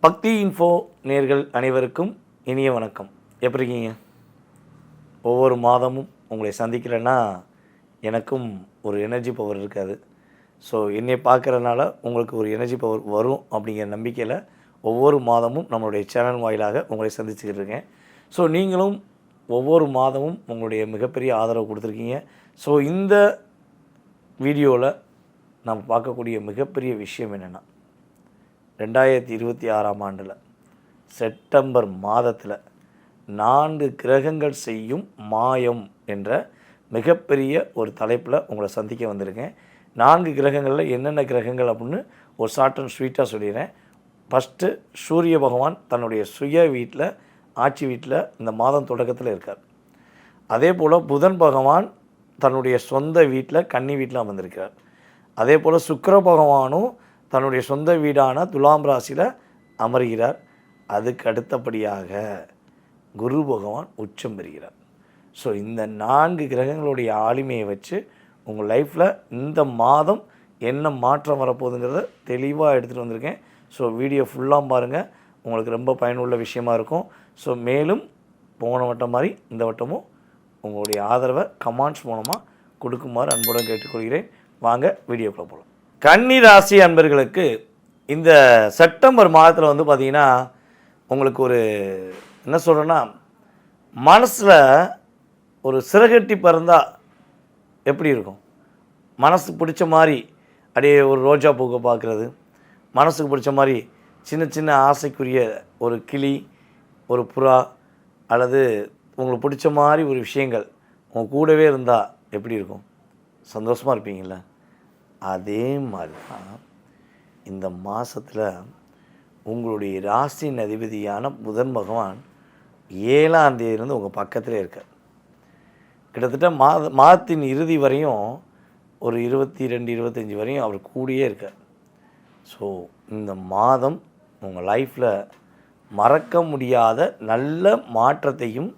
பக்தி இன்ஃபோ நேர்கள் அனைவருக்கும் இனிய வணக்கம். எப்படி இருக்கீங்க? ஒவ்வொரு மாதமும் உங்களை சந்திக்கிறேன்னா எனக்கும் ஒரு எனர்ஜி பவர் இருக்காது. ஸோ என்னை பார்க்குறதுனால உங்களுக்கு ஒரு எனர்ஜி பவர் வரும் அப்படிங்கிற நம்பிக்கையில் ஒவ்வொரு மாதமும் நம்மளுடைய சேனல் வாயிலாக உங்களை சந்திச்சுக்கிட்டு இருக்கேன். ஸோ நீங்களும் ஒவ்வொரு மாதமும் உங்களுடைய மிகப்பெரிய ஆதரவு கொடுத்துருக்கீங்க. ஸோ இந்த வீடியோவில் நம்ம பார்க்கக்கூடிய மிகப்பெரிய விஷயம் என்னென்னா, 2026 ஆண்டில் செப்டம்பர் மாதத்தில் 4 கிரகங்கள் செய்யும் மாயம் என்ற மிகப்பெரிய ஒரு தலைப்பில் உங்களை சந்திக்க வந்திருக்கேன். 4 கிரகங்களில் என்னென்ன கிரகங்கள் அப்படின்னு ஒரு ஷார்ட் அண்ட் ஸ்வீட்டாக சொல்லிடுறேன். ஃபஸ்ட்டு சூரிய பகவான் தன்னுடைய சுய வீட்டில், ஆட்சி வீட்டில் இந்த மாதம் தொடக்கத்தில் இருக்கார். அதே போல் புதன் பகவான் தன்னுடைய சொந்த வீட்டில், கன்னி வீட்டில் அமர்ந்திருக்கிறார். அதே போல் சுக்கிர பகவானும் தன்னுடைய சொந்த வீடான துலாம் ராசியில் அமர்கிறார். அதுக்கு அடுத்தபடியாக குரு பகவான் உச்சம் பெறுகிறார். ஸோ இந்த 4 கிரகங்களுடைய ஆளுமையை வச்சு உங்கள் லைஃப்பில் இந்த மாதம் என்ன மாற்றம் வரப்போகுதுங்கிறத தெளிவாக எடுத்துகிட்டு வந்திருக்கேன். ஸோ வீடியோ ஃபுல்லாக பாருங்கள், உங்களுக்கு ரொம்ப பயனுள்ள விஷயமா இருக்கும். ஸோ மேலும் போன வட்டம் மாதிரி இந்த வட்டமும் உங்களுடைய ஆதரவை கமெண்ட்ஸ் மூலமாக கொடுக்குமாறு அன்புடன் கேட்டுக்கொள்கிறேன். வாங்க வீடியோக்குள்ளே போகலாம். கன்னி ராசி அன்பர்களுக்கு இந்த செப்டம்பர் மாதத்தில் வந்து பார்த்திங்கன்னா உங்களுக்கு ஒரு என்ன சொல்கிறேன்னா, மனசில் ஒரு சிறகட்டி பறந்தால் எப்படி இருக்கும், மனசுக்கு பிடிச்ச மாதிரி அப்படியே ஒரு ரோஜா பூவை பார்க்குறது, மனசுக்கு பிடிச்ச மாதிரி சின்ன சின்ன ஆசைக்குரிய ஒரு கிளி, ஒரு புறா, அல்லது உங்களுக்கு பிடிச்ச மாதிரி ஒரு விஷயங்கள் உங்கள் கூடவே இருந்தால் எப்படி இருக்கும், சந்தோஷமாக இருப்பீங்கள? அதே மாதிரி தான் இந்த மாதத்தில் உங்களுடைய ராசியின் அதிபதியான புதன் பகவான் 7ஆம் தேதியிலிருந்து உங்கள் பக்கத்தில் இருக்கார். கிட்டத்தட்ட மாதத்தின் இறுதி வரையும் ஒரு 22-25 வரையும் அவர் கூடியே இருக்கார். ஸோ இந்த மாதம் உங்கள் லைஃப்பில் மறக்க முடியாத நல்ல மாற்றத்தையும்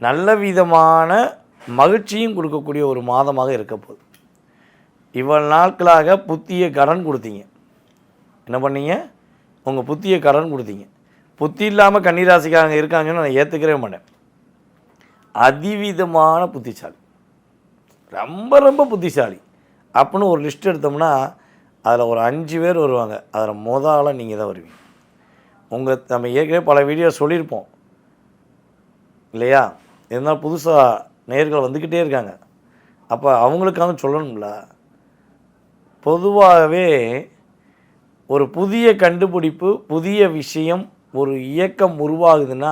நல்ல விதமான மகிழ்ச்சியும் கொடுக்கக்கூடிய ஒரு மாதமாக இருக்க போகுது. இவ்வளவு நாட்களாக புத்திய கடன் கொடுத்தீங்க. என்ன பண்ணீங்க? உங்கள் புத்திய கடன் கொடுத்தீங்க. புத்தி இல்லாமல் கன்னிராசிக்காரங்க இருக்காங்கன்னு நான் ஏற்றுக்கவே மாட்டேன். அதிவிதமான புத்திசாலி, ரொம்ப ரொம்ப புத்திசாலி அப்படின்னு ஒரு லிஸ்ட் எடுத்தோம்னா அதில் ஒரு 5 பேர் வருவாங்க. அதில் முதல்ல நீங்கள் தான் வருவீங்க. நம்ம ஏற்கனவே பல வீடியோ சொல்லியிருப்போம் இல்லையா? இருந்தாலும் புதுசாக நேயர்கள் வந்துக்கிட்டே இருக்காங்க. அப்போ அவங்களுக்காக சொல்லணும்ல. பொதுவாகவே ஒரு புதிய கண்டுபிடிப்பு, புதிய விஷயம், ஒரு இயக்கம் உருவாகுதுன்னா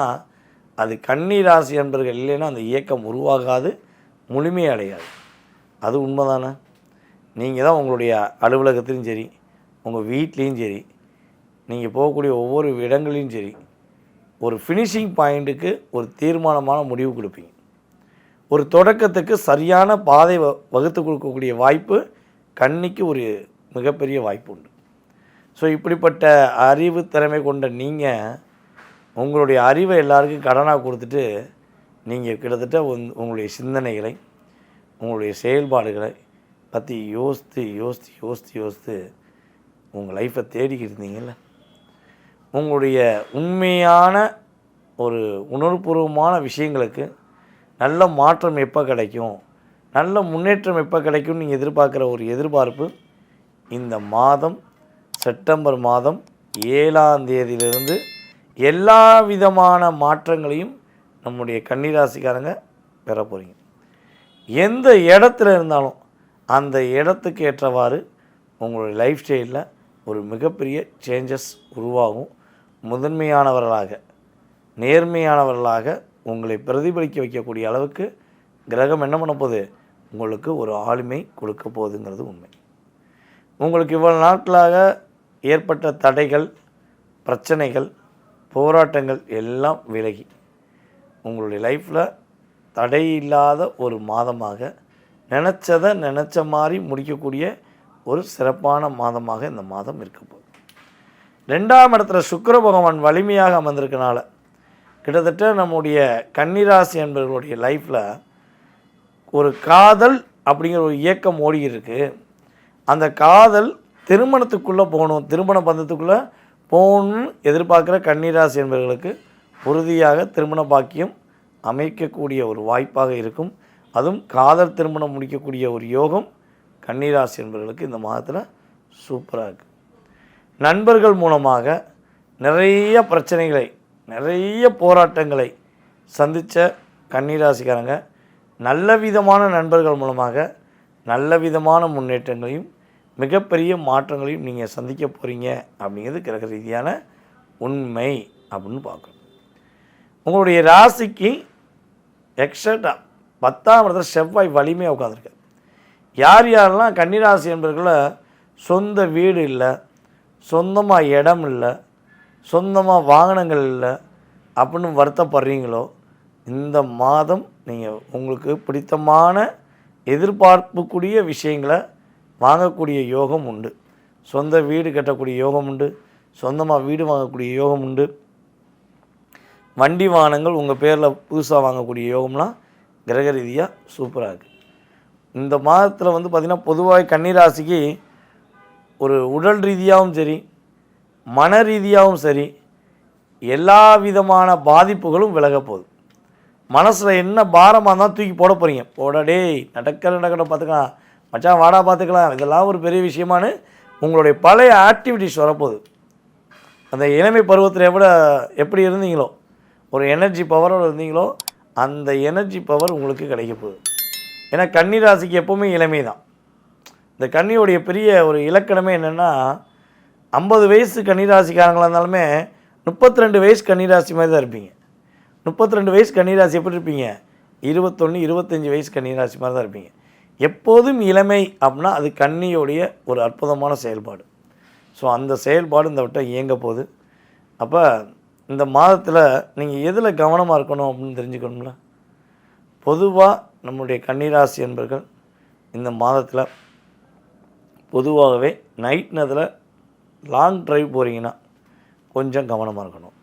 அது கன்னி ராசி என்பர்கள் இல்லைன்னா அந்த இயக்கம் உருவாகாது, முழுமையடையாது. அது உண்மைதானே? நீங்கள் தான் உங்களுடைய அலுவலகத்திலையும் சரி, உங்கள் வீட்லேயும் சரி, நீங்கள் போகக்கூடிய ஒவ்வொரு இடங்களையும் சரி, ஒரு ஃபினிஷிங் பாயிண்ட்டுக்கு ஒரு தீர்மானமான முடிவு கொடுப்பீங்க. ஒரு தொடக்கத்துக்கு சரியான பாதை வகுத்து கொடுக்கக்கூடிய வாய்ப்பு கன்னிக்கு ஒரு மிகப்பெரிய வாய்ப்பு உண்டு. ஸோ இப்படிப்பட்ட அறிவு திறமை கொண்ட நீங்கள் உங்களுடைய அறிவை எல்லாருக்கும் கடனாக கொடுத்துட்டு நீங்கள் கிட்டத்தட்ட உங்களுடைய சிந்தனைகளை, உங்களுடைய செயல்பாடுகளை பற்றி யோசித்து யோசித்து யோசித்து யோசித்து உங்கள் லைஃப்பை தேடிக்கிட்டு இருந்தீங்கல்ல, உங்களுடைய உண்மையான ஒரு உணர்வுபூர்வமான விஷயங்களுக்கு நல்ல மாற்றம் எப்போ கிடைக்கும், நல்ல முன்னேற்றம் எப்போ கிடைக்கும்னு நீங்கள் எதிர்பார்க்குற ஒரு எதிர்பார்ப்பு இந்த மாதம் செப்டம்பர் மாதம் 7ஆம் தேதியிலிருந்து எல்லா விதமான மாற்றங்களையும் நம்முடைய கன்னிராசிக்காரங்க பெற போகிறீங்க. எந்த இடத்துல இருந்தாலும் அந்த இடத்துக்கு ஏற்றவாறு உங்களுடைய லைஃப் ஸ்டைலில் ஒரு மிகப்பெரிய சேஞ்சஸ் உருவாகும். முதன்மையானவர்களாக, நேர்மையானவர்களாக உங்களை பிரதிபலிக்க வைக்கக்கூடிய அளவுக்கு கிரகம் என்ன பண்ண போகுது, உங்களுக்கு ஒரு ஆளுமை கொடுக்க போகுதுங்கிறது உண்மை. உங்களுக்கு இவ்வளவு நாட்களாக ஏற்பட்ட தடைகள், பிரச்சனைகள், போராட்டங்கள் எல்லாம் விலகி உங்களுடைய லைஃப்பில் தடை இல்லாத ஒரு மாதமாக, நினச்சதை நினச்ச மாதிரி முடிக்கக்கூடிய ஒரு சிறப்பான மாதமாக இந்த மாதம் இருக்க போகுது. 2ஆம் இடத்துல சுக்கிர பகவான் வலிமையாக அமர்ந்திருக்கனால கிட்டத்தட்ட நம்முடைய கன்னிராசி என்பவர்களுடைய லைஃப்பில் ஒரு காதல் அப்படிங்கிற ஒரு இயக்கம் ஓடி இருக்குது. அந்த காதல் திருமணத்துக்குள்ளே போகணும், திருமண பந்தத்துக்குள்ளே போன்னு எதிர்பார்க்குற கன்னிராசி என்பவர்களுக்கு உறுதியாக திருமண பாக்கியம் அமைக்கக்கூடிய ஒரு வாய்ப்பாக இருக்கும். அதுவும் காதல் திருமணம் முடிக்கக்கூடிய ஒரு யோகம் கன்னிராசி என்பவர்களுக்கு இந்த மாதத்தில் சூப்பராக இருக்குது. நண்பர்கள் மூலமாக நிறைய பிரச்சனைகளை, நிறைய போராட்டங்களை சந்தித்த கன்னிராசிக்காரங்க நல்ல விதமான நண்பர்கள் மூலமாக நல்ல விதமான முன்னேற்றங்களையும் மிகப்பெரிய மாற்றங்களையும் நீங்கள் சந்திக்க போகிறீங்க அப்படிங்கிறது கிரக ரீதியான உண்மை அப்படின்னு பார்க்கணும். உங்களுடைய ராசிக்கு எக்ஸாக்டாக 10ஆம் இடத்துல செவ்வாய் வலிமையாக உட்காந்துருக்கு. யார் யாரெல்லாம் கன்னிராசி என்பவர்களை சொந்த வீடு இல்லை, சொந்தமாக இடம் இல்லை, சொந்தமாக வாகனங்கள் இல்லை அப்படின்னு வருத்தப்படுறீங்களோ, இந்த மாதம் நீங்கள் உங்களுக்கு பிடித்தமான எதிர்பார்ப்புக்கூடிய விஷயங்களை வாங்கக்கூடிய யோகம் உண்டு. சொந்த வீடு கட்டக்கூடிய யோகம் உண்டு, சொந்தமாக வீடு வாங்கக்கூடிய யோகம் உண்டு, வண்டி வாகனங்கள் உங்கள் பேரில் புதுசாக வாங்கக்கூடிய யோகம்லாம் கிரக ரீதியாக சூப்பராக இருக்குது. இந்த மாதத்தில் வந்து பார்த்திங்கன்னா பொதுவாக கன்னிராசிக்கு ஒரு உடல் ரீதியாகவும் சரி, மன ரீதியாகவும் சரி, எல்லா விதமான பாதிப்புகளும் விலக போகுது. மனசில் என்ன பாரமாக இருந்தால் தூக்கி போட போகிறீங்க. போடடே நடக்கிற பார்த்துக்கலாம், மச்சான் வாடா பார்த்துக்கலாம், இதெல்லாம் ஒரு பெரிய விஷயமானு உங்களுடைய பழைய ஆக்டிவிட்டிஸ் வரப்போகுது. அந்த இளமை பருவத்தில் எப்படி இருந்தீங்களோ, ஒரு எனர்ஜி பவரோடு இருந்தீங்களோ, அந்த எனர்ஜி பவர் உங்களுக்கு கிடைக்க போகுது. ஏன்னா கன்னிராசிக்கு எப்போவுமே இளமை தான். இந்த கன்னியோடைய பெரிய ஒரு இலக்கணமே என்னென்னா, 50 வயசு கன்னிராசிக்காரங்களாக இருந்தாலுமே 32 வயசு கன்னிராசி மாதிரி தான் இருப்பீங்க. 32 வயசு கன்னிராசி எப்படி இருப்பீங்க? 21, 25 வயசு கன்னிராசி மாதிரி தான் இருப்பீங்க. எப்போதும் இளமை அப்படின்னா அது கன்னியோடைய ஒரு அற்புதமான செயல்பாடு. ஸோ அந்த செயல்பாடு இந்த வட்டம் இயங்க போகுது. அப்போ இந்த மாதத்தில் நீங்கள் எதில் கவனமாக இருக்கணும் அப்படின்னு தெரிஞ்சுக்கணும்ல. பொதுவாக நம்முடைய கன்னிராசி என்பர்கள் இந்த மாதத்தில் பொதுவாகவே நைட் நேரத்தில் லாங் ட்ரைவ் போகிறீங்கன்னா கொஞ்சம் கவனமாக இருக்கணும்.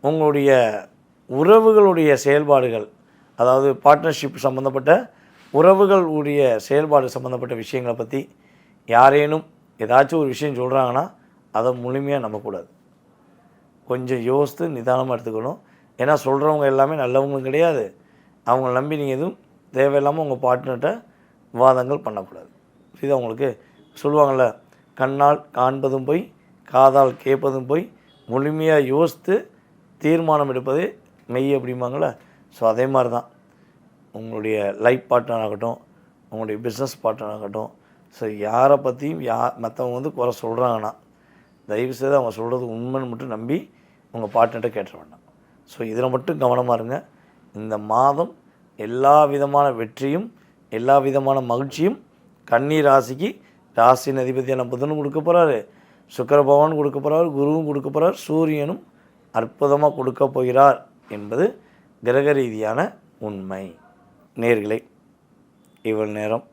உங்களுடைய உறவுகளுடைய செயல்பாடுகள், அதாவது பார்ட்னர்ஷிப் சம்மந்தப்பட்ட உறவுகளுடைய செயல்பாடு சம்மந்தப்பட்ட விஷயங்களை பற்றி யாரேனும் ஏதாச்சும் ஒரு விஷயம் சொல்கிறாங்கன்னா அதை முழுமையாக நம்பக்கூடாது. கொஞ்சம் யோசித்து நிதானமாக எடுத்துக்கணும். ஏன்னா சொல்கிறவங்க எல்லாமே நல்லவங்களும் கிடையாது. அவங்கள நம்பி நீங்கள் எதுவும் தேவையில்லாமல் உங்கள் பார்ட்னர்கிட்ட விவாதங்கள் பண்ணக்கூடாது. இது அவங்களுக்கு சொல்லுவாங்கள்ல, கண்ணால் காண்பதும் போய் காதால் கேட்பதும் போய் முழுமையாக யோசித்து தீர்மானம் எடுப்பது மெய் அப்படிம்பாங்களே. ஸோ அதே மாதிரி தான் உங்களுடைய லைஃப் பார்ட்னர் ஆகட்டும், உங்களுடைய பிஸ்னஸ் பார்ட்னர் ஆகட்டும். ஸோ யாரை பற்றியும் மற்றவங்க வந்து குறை சொல்கிறாங்கன்னா தயவுசெய்து அவங்க சொல்கிறது உண்மைன்னு மட்டும் நம்பி உங்கள் பார்ட்னர்கிட்ட கேட்ட வேண்டாம். ஸோ இதில் மட்டும் கவனமாக இருங்க. இந்த மாதம் எல்லா விதமான வெற்றியும் எல்லா விதமான மகிழ்ச்சியும் கன்னி ராசிக்கு ராசியின் அதிபதியான புதனும் கொடுக்க போகிறாரு, சுக்கிர பகவான் கொடுக்க போகிறார், குருவும் கொடுக்க போகிறார், சூரியனும் அற்புதமாக கொடுக்க போகிறார் என்பது கிரக ரீதியான உண்மை. நேயர்களே, இவ்வளவு நேரம்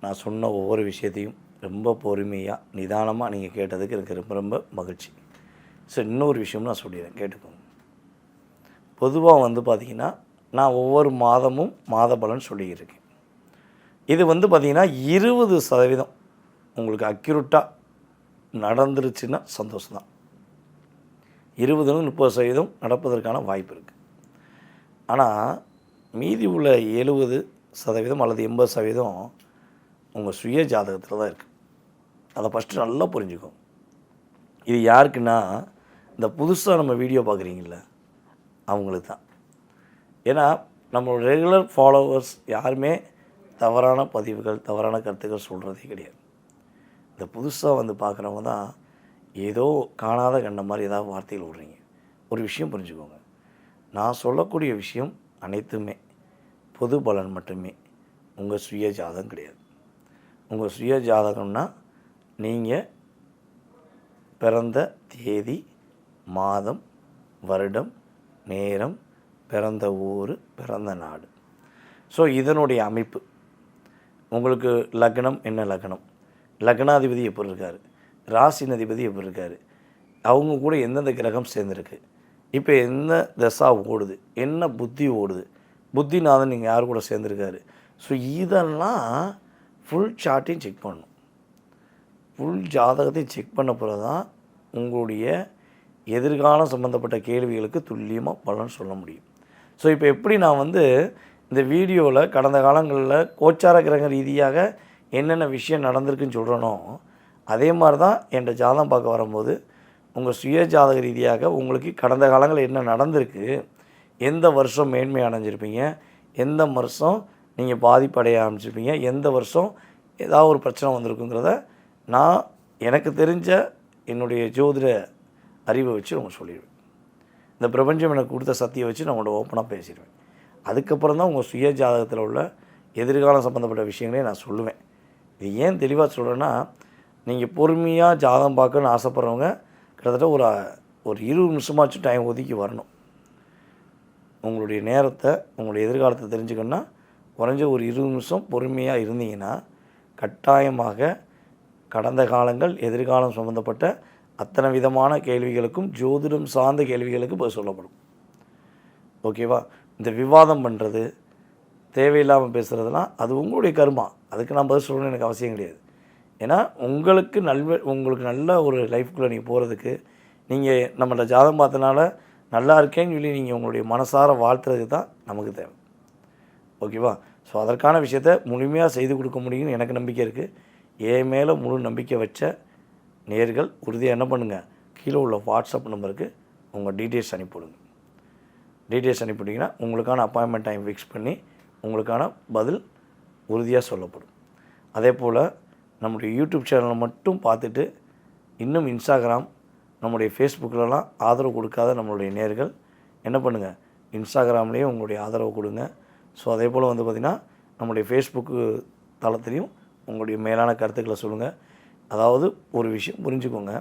நான் சொன்ன ஒவ்வொரு விஷயத்தையும் ரொம்ப பொறுமையாக நிதானமாக நீங்கள் கேட்டதுக்கு எனக்கு ரொம்ப ரொம்ப மகிழ்ச்சி. ஸோ இன்னொரு விஷயம் நான் சொல்லிடுறேன், கேட்டுக்கோங்க. பொதுவாக வந்து பார்த்திங்கன்னா நான் ஒவ்வொரு மாதமும் மாத பலன் சொல்லியிருக்கேன். இது வந்து பார்த்திங்கன்னா 20% உங்களுக்கு அக்யூரேட்டாக நடந்துருச்சுன்னா சந்தோஷம்தான். 20-30% நடப்பதற்கான வாய்ப்பு இருக்குது. ஆனால் மீதி உள்ள 70% அல்லது 80% உங்கள் சுய ஜாதகத்தில் தான் இருக்குது. அதை ஃபஸ்ட்டு நல்லா புரிஞ்சுக்கோங்க. இது யாருக்குன்னா, இந்த புதுசாக நம்ம வீடியோ பார்க்குறீங்கள அவங்களுக்கு தான். ஏன்னா நம்மளோட ரெகுலர் ஃபாலோவர்ஸ் யாருமே தவறான பதிவுகள் தவறான கருத்துக்கள் சொல்கிறதே கிடையாது. இந்த புதுசாக வந்து பார்க்குறவங்க தான் ஏதோ காணாத கண்ட மாதிரி ஏதாவது வார்த்தைகள் விடுறீங்க. ஒரு விஷயம் புரிஞ்சுக்கோங்க, நான் சொல்லக்கூடிய விஷயம் அனைத்துமே பொது பலன் மட்டுமே, உங்கள் சுய ஜாதகம் கிடையாது. உங்கள் சுய ஜாதகம்னா நீங்கள் பிறந்த தேதி, மாதம், வருடம், நேரம், பிறந்த ஊர், பிறந்த நாடு. ஸோ இதனுடைய அமைப்பு, உங்களுக்கு லக்னம் என்ன லக்னம், லக்னாதிபதி எப்படி இருக்கார், ராசின் அதிபதி எப்படி இருக்கார், அவங்க கூட எந்தெந்த கிரகம் சேர்ந்துருக்கு, இப்போ என்ன தசா ஓடுது, என்ன புத்தி ஓடுது, புத்திநாதன் நீங்கள் யார் கூட சேர்ந்துருக்காரு. ஸோ இதெல்லாம் ஃபுல் சார்ட்டையும் செக் பண்ணணும். ஃபுல் ஜாதகத்தையும் செக் பண்ண பிறகு தான் உங்களுடைய எதிர்காலம் சம்மந்தப்பட்ட கேள்விகளுக்கு துல்லியமாக பலன் சொல்ல முடியும். ஸோ இப்போ எப்படி நான் வந்து இந்த வீடியோவில் கடந்த காலங்களில் கோச்சார கிரக ரீதியாக என்னென்ன விஷயம் நடந்திருக்குன்னு சொல்கிறனோ, அதே மாதிரி தான் என்கிட்ட ஜாதகம் பார்க்க வரும்போது உங்கள் சுய ஜாதக ரீதியாக உங்களுக்கு கடந்த காலங்களில் என்ன நடந்திருக்கு, எந்த வருஷம் மேன்மை அடைஞ்சிருப்பீங்க, எந்த வருஷம் நீங்கள் பாதிப்படைய ஆரம்பிச்சிருப்பீங்க, எந்த வருஷம் ஏதாவது ஒரு பிரச்சனை வந்திருக்குங்கிறத நான் எனக்கு தெரிஞ்ச என்னுடைய ஜோதிட அறிவை வச்சு உங்களுக்கு சொல்லிடுவேன். இந்த பிரபஞ்சம் எனக்கு கொடுத்த சக்தியை வச்சு நான் உங்களோட ஓப்பனாக பேசிடுவேன். அதுக்கப்புறம் தான் உங்கள் சுய ஜாதகத்தில் உள்ள எதிர்காலம் சம்மந்தப்பட்ட விஷயங்களே நான் சொல்லுவேன். இது ஏன் தெளிவாக சொல்கிறேன்னா, நீங்கள் பொறுமையாக ஜாதகம் பார்க்கணுன்னு ஆசைப்பட்றவங்க கிட்டத்தட்ட ஒரு 20 நிமிஷமாச்சும் டைம் ஒதுக்கி வரணும். உங்களுடைய நேரத்தை, உங்களுடைய எதிர்காலத்தை தெரிஞ்சுக்கணுன்னா குறைஞ்ச ஒரு 20 நிமிஷம் பொறுமையாக இருந்தீங்கன்னா கட்டாயமாக கடந்த காலங்கள் எதிர்காலம் சம்மந்தப்பட்ட அத்தனை விதமான கேள்விகளுக்கும் ஜோதிடம் சார்ந்த கேள்விகளுக்கு பதில் சொல்லப்படும். ஓகேவா? இந்த விவாதம் பண்ணுறது, தேவையில்லாமல் பேசுகிறதுலாம் அது உங்களுடைய கர்மா. அதுக்கு நான் பதில் சொல்லணும்னு எனக்கு அவசியம் கிடையாது. ஏன்னா உங்களுக்கு நல்ல ஒரு லைஃப்குள்ளே நீங்கள் போகிறதுக்கு, நீங்கள் நம்மளோட ஜாதகம் பார்த்தனால நல்லா இருக்கேன்னு சொல்லி நீங்கள் உங்களுடைய மனசார வாழ்த்துறதுக்கு தான் நமக்கு தேவை. ஓகேவா? ஸோ அதற்கான விஷயத்தை முழுமையாக செய்து கொடுக்க முடியும்னு எனக்கு நம்பிக்கை இருக்குது. என் மேலே முழு நம்பிக்கை வச்ச நேர்கள் உறுதியாக என்ன பண்ணுங்கள், கீழே உள்ள வாட்ஸ்அப் நம்பருக்கு உங்கள் டீட்டெயில்ஸ் அனுப்பிவிடுங்க. டீட்டெயில்ஸ் அனுப்பிவிட்டிங்கன்னா உங்களுக்கான அப்பாயின்மெண்ட் டைம் ஃபிக்ஸ் பண்ணி உங்களுக்கான பதில் உறுதியாக சொல்லப்படும். அதே போல் நம்முடைய யூடியூப் சேனலை மட்டும் பார்த்துட்டு இன்னும் இன்ஸ்டாகிராம், நம்முடைய ஃபேஸ்புக்கிலலாம் ஆதரவு கொடுக்காத நம்மளுடைய நேர்கள் என்ன பண்ணுங்கள், இன்ஸ்டாகிராம்லேயே உங்களுடைய ஆதரவு கொடுங்க. ஸோ அதே போல் வந்து பார்த்திங்கன்னா நம்முடைய ஃபேஸ்புக்கு தளத்துலேயும் உங்களுடைய மேலான கருத்துக்களை சொல்லுங்கள். அதாவது ஒரு விஷயம் புரிஞ்சுக்கோங்க,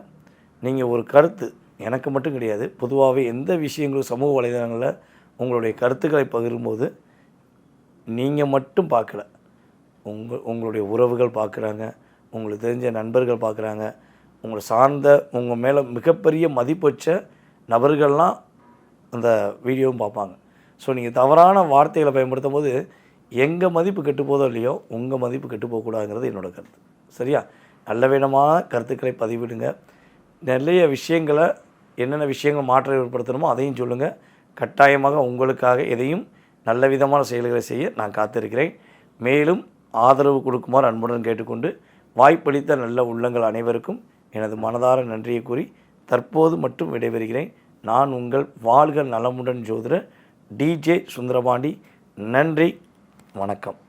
நீங்கள் ஒரு கருத்து எனக்கு மட்டும் கிடையாது, பொதுவாகவே எந்த விஷயங்களும் சமூக வலைதளங்களில் உங்களுடைய கருத்துக்களை பகிரும்போது நீங்கள் மட்டும் பார்க்கல, உங்களுடைய உறவுகள் பார்க்குறாங்க, உங்களுக்கு தெரிஞ்ச நண்பர்கள் பார்க்குறாங்க, உங்களை சார்ந்த உங்கள் மேலே மிகப்பெரிய மதிப்பு வச்ச நபர்கள்லாம் அந்த வீடியோவும் பார்ப்பாங்க. ஸோ நீங்கள் தவறான வார்த்தைகளை பயன்படுத்தும் போது எங்கள் மதிப்பு கெட்டு போதோ இல்லையோ உங்கள் மதிப்பு கெட்டு போகக்கூடாதுங்கிறது என்னோடய கருத்து. சரியா? நல்ல விதமான கருத்துக்களை பதிவிடுங்க. நிறைய விஷயங்களை என்னென்ன விஷயங்கள் மாற்றம் ஏற்படுத்தணுமோ அதையும் சொல்லுங்கள். கட்டாயமாக உங்களுக்காக எதையும் நல்ல விதமான செயல்களை செய்ய நான் காத்திருக்கிறேன். மேலும் ஆதரவு கொடுக்குமாறு அன்புடன் கேட்டுக்கொண்டு வாய்ப்பளித்த நல்ல உள்ளங்கள் அனைவருக்கும் எனது மனதார நன்றியை கூறி தற்போது மட்டும் விடைபெறுகிறேன். நான் உங்கள் வாழ்க நலமுடன் ஜோதிடர் DJ சுந்தரபாண்டி. நன்றி, வணக்கம்.